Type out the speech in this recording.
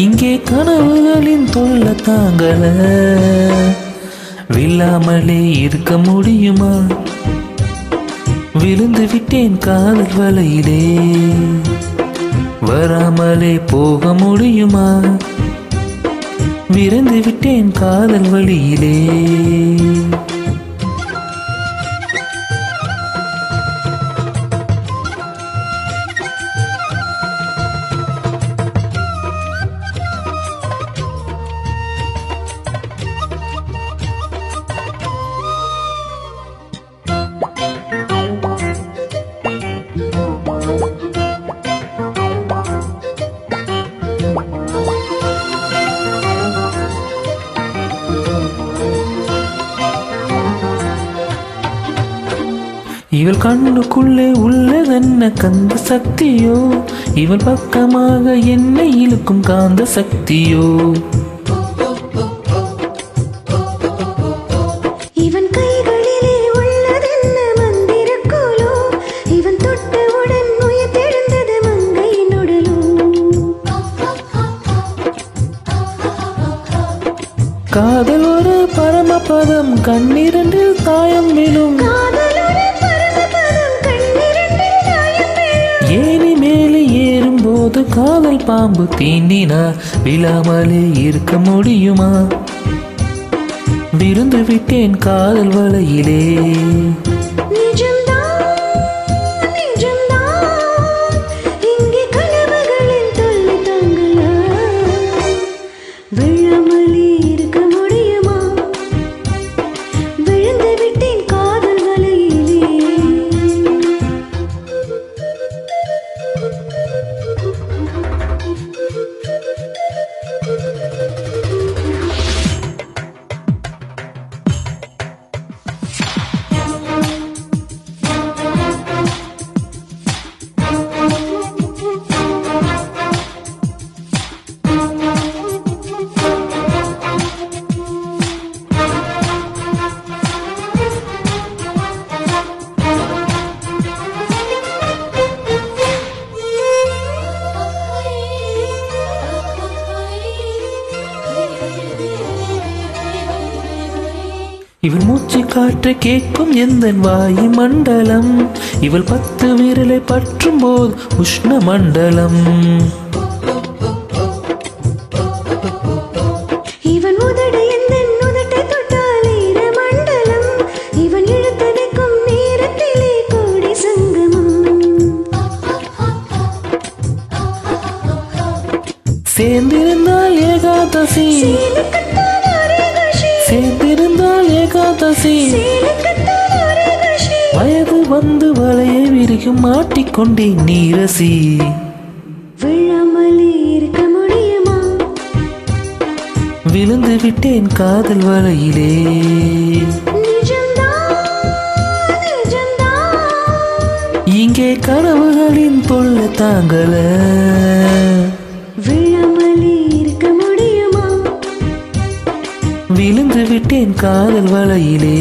இங்கே கனவுகளின் தொல்ல தாங்கல விழாமலே இருக்க முடியுமா விழுந்து விட்டேன் காதல் வலையிலே வராமலே போக முடியுமா விழுந்து விட்டேன் காதல் வழியிலே இவள் கண்ணுக்குள்ளே உள்ளதென்ன கந்த சக்தியோ இவள் பக்கமாக என்னை இழுக்கும் காந்த சக்தியோ இவன் கைகளிலே உள்ளதென்ன மந்திரக்கோலோ இவன் தொட்டவுடன் உயிர்த்தெழுந்தது மங்கையின் உடலோ காதல் ஒரு பரமபதம் கண்ணிரண்டில் தாயம் விழும் ஏனி மேலே ஏறும்போது காதல் பாம்பு தீண்டினார் விழாமலே இருக்க முடியுமா விருந்து விட்டேன் காதல் வலையிலே இவள் மூச்சு காற்று கேட்கும் எந்த வாயு மண்டலம் இவள் 10 விரலை பற்றும் போது உஷ்ண மண்டலம் இவன் உதடு எந்த உதட்டை தொட்டால் ஈர மண்டலம் இவன் இழுத்தடைக்கும் நேரத்திலே கோடி சங்கமம் சேர்ந்திருந்தால் ஏகாதசி சேர்ந்திருந்தால் ஏகாதசி வயது வந்து வலையை விரிக்கும் மாட்டிக்கொண்டேன் நீரசி விழாமலே இருக்க முடியுமா விழுந்து விட்டேன் காதல் வலையிலே இங்கே கனவுகளின் தொல்ல தாங்கல விழாமலே இருக்க முடியுமா விழுந்து விட்டேன் காதல் வலையிலே